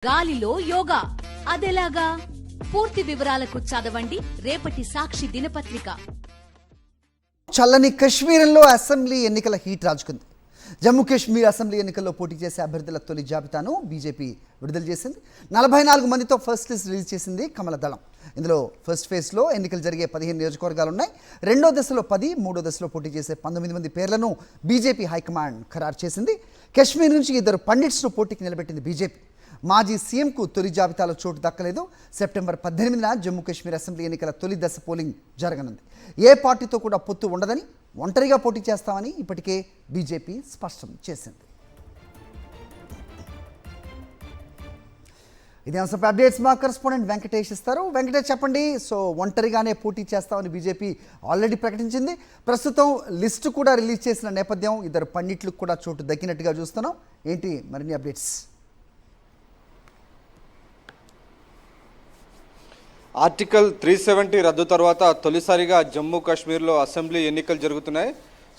గాలిలో యోగా అదెలాగా? పూర్తి వివరాలకు చదవండి రేపటి సాక్షి దినపత్రిక. చల్లని కశ్మీరంలో అసెంబ్లీ ఎన్నికల హీట్ రాజుకుంది. జమ్మూ కాశ్మీర్ అసెంబ్లీ ఎన్నికల్లో పోటీ చేసే అభ్యర్థుల తొలి జాబితాను బీజేపీ విడుదల చేసింది. 44 మందితో ఫస్ట్ లిస్ట్ రిలీజ్ చేసింది కమల దళం. ఇందులో ఫస్ట్ ఫేజ్లో ఎన్నికలు జరిగే 15 నియోజకవర్గాలు ఉన్నాయి. రెండో దశలో 10, మూడో దశలో పోటీ చేసే 19 మంది పేర్లను బీజేపీ హైకమాండ్ ఖరారు చేసింది. కశ్మీర్ నుంచి 2 పండిట్స్ను పోటీకి నిలబెట్టింది బీజేపీ. మాజీ సీఎంకు తొలి జాబితాలో చోటు దక్కలేదు. సెప్టెంబర్ 18న జమ్మూ కాశ్మీర్ అసెంబ్లీ ఎన్నికల తొలి దశ పోలింగ్ జరగనుంది. ఏ పార్టీతో కూడా పొత్తు ఉండదని, ఒంటరిగా పోటీ చేస్తామని ఇప్పటికే బీజేపీ స్పష్టం చేసింది. ఇదే అంశంపై అప్డేట్స్ మా కరెస్పాండెంట్ వెంకటేష్ ఇస్తారు. వెంకటేష్ చెప్పండి. సో ఒంటరిగానే పోటీ చేస్తామని బీజేపీ ఆల్రెడీ ప్రకటించింది. ప్రస్తుతం లిస్టు కూడా రిలీజ్ చేసిన నేపథ్యం 2 పండిట్లకు కూడా చోటు దక్కినట్టుగా చూస్తున్నాం. ఏంటి మరిన్ని అప్డేట్స్? ఆర్టికల్ 370 రద్దు తర్వాత తొలిసారిగా జమ్మూ కాశ్మీర్లో అసెంబ్లీ ఎన్నికలు జరుగుతున్నాయి.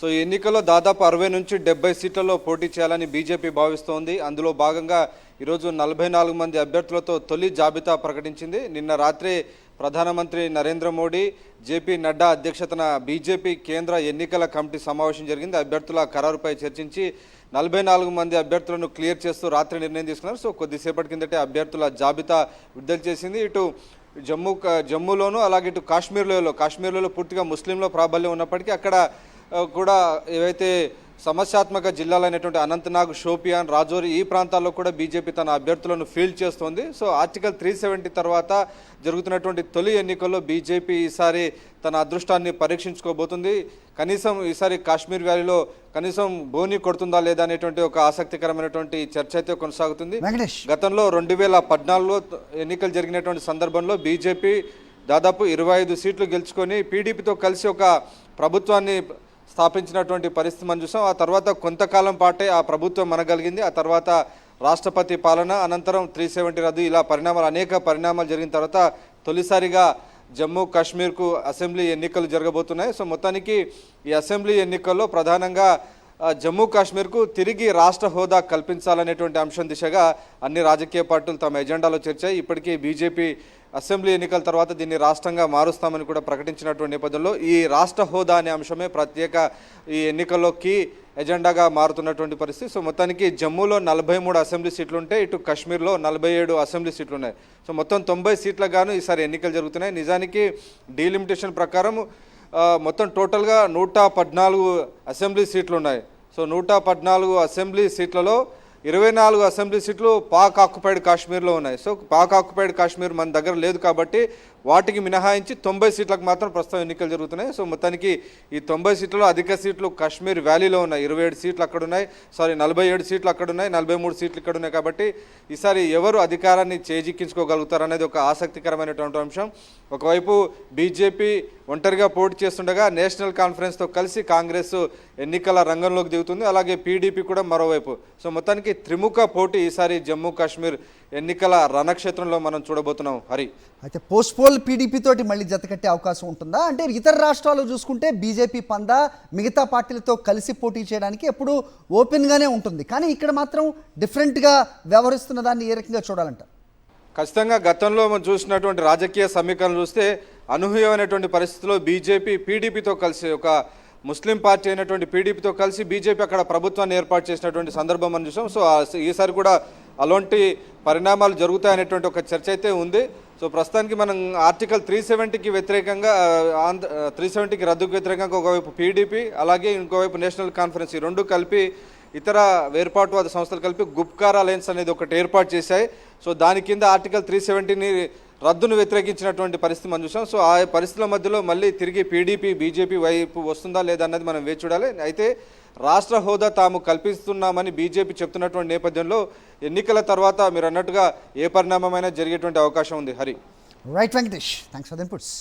సో ఈ ఎన్నికల్లో దాదాపు 60 నుంచి 70 సీట్లలో పోటీ చేయాలని బీజేపీ భావిస్తోంది. అందులో భాగంగా ఈరోజు 44 మంది అభ్యర్థులతో తొలి జాబితా ప్రకటించింది. నిన్న రాత్రి ప్రధానమంత్రి నరేంద్ర మోడీ, జేపీ నడ్డా అధ్యక్షతన బీజేపీ కేంద్ర ఎన్నికల కమిటీ సమావేశం జరిగింది. అభ్యర్థుల ఖరారుపై చర్చించి 44 మంది అభ్యర్థులను క్లియర్ చేస్తూ రాత్రి నిర్ణయం తీసుకున్నారు. సో కొద్దిసేపటి కిందటే అభ్యర్థుల జాబితా విడుదల చేసింది. ఇటు జమ్మూలోను అలాగే ఇటు కాశ్మీర్లో పూర్తిగా ముస్లింల ప్రాబల్యం ఉన్నప్పటికీ అక్కడ కూడా ఏవైతే సమస్యాత్మక జిల్లాలైనటువంటి అనంతనాగ్, షోపియాన్, రాజౌరి ఈ ప్రాంతాల్లో కూడా బీజేపీ తన అభ్యర్థులను ఫీల్డ్ చేస్తోంది. సో ఆర్టికల్ 370 తర్వాత జరుగుతున్నటువంటి తొలి ఎన్నికల్లో బీజేపీ ఈసారి తన అదృష్టాన్ని పరీక్షించుకోబోతుంది. కనీసం ఈసారి కాశ్మీర్ వ్యాలీలో కనీసం బోని కొడుతుందా లేదా అనేటువంటి ఒక ఆసక్తికరమైనటువంటి చర్చ అయితే కొనసాగుతుంది. గతంలో 2014లో ఎన్నికలు జరిగినటువంటి సందర్భంలో బీజేపీ దాదాపు 25 సీట్లు గెలుచుకొని పీడీపీతో కలిసి ఒక ప్రభుత్వాన్ని స్థాపించినటువంటి పరిస్థితి మనం చూసాం. ఆ తర్వాత కొంతకాలం పాటే ఆ ప్రభుత్వం మనగలిగింది. ఆ తర్వాత రాష్ట్రపతి పాలన, అనంతరం 370 రద్దు, ఇలా అనేక పరిణామాలు జరిగిన తర్వాత తొలిసారిగా జమ్మూ కాశ్మీర్కు అసెంబ్లీ ఎన్నికలు జరగబోతున్నాయి. సో మొత్తానికి ఈ అసెంబ్లీ ఎన్నికల్లో ప్రధానంగా జమ్మూ కాశ్మీర్కు తిరిగి రాష్ట్ర హోదా కల్పించాలనేటువంటి అంశం దిశగా అన్ని రాజకీయ పార్టీలు తమ ఎజెండాలో చేర్చాయి. ఇప్పటికీ బీజేపీ అసెంబ్లీ ఎన్నికల తర్వాత దీన్ని రాష్ట్రంగా మారుస్తామని కూడా ప్రకటించినటువంటి నేపథ్యంలో ఈ రాష్ట్ర హోదా అనే అంశమే ప్రత్యేక ఈ ఎన్నికల్లో కీ ఎజెండాగా మారుతున్నటువంటి పరిస్థితి. సో మొత్తానికి జమ్మూలో 43 అసెంబ్లీ సీట్లు ఉంటే ఇటు కాశ్మీర్లో 47 అసెంబ్లీ సీట్లు ఉన్నాయి. సో మొత్తం 90 సీట్లకు గాను ఈసారి ఎన్నికలు జరుగుతున్నాయి. నిజానికి డీలిమిటేషన్ ప్రకారం మొత్తం టోటల్గా 114 అసెంబ్లీ సీట్లు ఉన్నాయి. సో 114 అసెంబ్లీ సీట్లలో 24 అసెంబ్లీ సీట్లు పాక్ ఆక్యుపైడ్ కాశ్మీర్లో ఉన్నాయి. సో పాక్ ఆక్యుపైడ్ కాశ్మీర్ మన దగ్గర లేదు కాబట్టి వాటికి మినహాయించి 90 సీట్లకు మాత్రం ప్రస్తుతం ఎన్నికలు జరుగుతున్నాయి. సో మొత్తానికి ఈ 90 సీట్లలో అధిక సీట్లు కాశ్మీర్ వ్యాలీలో ఉన్నాయి. 27 సీట్లు అక్కడ ఉన్నాయి. 47 సీట్లు అక్కడ ఉన్నాయి. 43 సీట్లు ఇక్కడ ఉన్నాయి. కాబట్టి ఈసారి ఎవరు అధికారాన్ని చేజిక్కించుకోగలుగుతారు అనేది ఒక ఆసక్తికరమైనటువంటి అంశం. ఒకవైపు బీజేపీ ఒంటరిగా పోటీ చేస్తుండగా నేషనల్ కాన్ఫరెన్స్తో కలిసి కాంగ్రెస్ ఎన్నికల రంగంలోకి దిగుతుంది. అలాగే పీడీపీ కూడా మరోవైపు. సో మొత్తానికి త్రిముఖ పోటీ ఈసారి జమ్మూ కాశ్మీర్ ఎన్నికల రణక్షేత్రంలో మనం చూడబోతున్నాం. హరి, అయితే పోస్ట్ పోల్ పీడీపీ తోటి మళ్ళీ జతకట్టే అవకాశం ఉంటుందా? అంటే ఇతర రాష్ట్రాల్లో చూసుకుంటే బీజేపీ పందా మిగతా పార్టీలతో కలిసి పోటీ చేయడానికి ఎప్పుడు ఓపెన్గానే ఉంటుంది. కానీ ఇక్కడ మాత్రం డిఫరెంట్గా వ్యవహరిస్తున్న దాన్ని ఏ రకంగా చూడాలంట? ఖచ్చితంగా గతంలో మనం చూసినటువంటి రాజకీయ సమీకరణలు చూస్తే అనూహ్యమైనటువంటి పరిస్థితుల్లో బీజేపీ పీడీపీతో కలిసి ఒక ముస్లిం పార్టీ అయినటువంటి పీడీపీతో కలిసి బీజేపీ అక్కడ ప్రభుత్వాన్ని ఏర్పాటు చేసినటువంటి సందర్భం మనం చూసాం. సో ఈసారి కూడా అలాంటి పరిణామాలు జరుగుతాయనేటువంటి ఒక చర్చ అయితే ఉంది. సో ప్రస్తుతానికి మనం ఆర్టికల్ 370కి వ్యతిరేకంగా 370కి రద్దుకు వ్యతిరేకంగా ఒకవైపు పీడీపీ అలాగే ఇంకోవైపు నేషనల్ కాన్ఫరెన్స్ ఈ రెండు కలిపి ఇతర వేర్పాటువాద సంస్థలు కలిపి గుప్కార్ అలయన్స్ అనేది ఒకటి ఏర్పాటు చేశాయి. సో దాని కింద ఆర్టికల్ 370ని రద్దును వ్యతిరేకించినటువంటి పరిస్థితి మనం చూసాం. సో ఆ పరిస్థితుల మధ్యలో మళ్ళీ తిరిగి పీడీపీ బీజేపీ వైపు వస్తుందా లేదా అన్నది మనం వేచి చూడాలి. అయితే రాష్ట్ర హోదా తాము కల్పిస్తున్నామని బీజేపీ చెప్తున్నటువంటి నేపథ్యంలో ఎన్నికల తర్వాత మీరు అన్నట్టుగా ఏ పరిణామమైనా జరిగేటువంటి అవకాశం ఉంది. Hari, right Venkatesh, thanks for the inputs.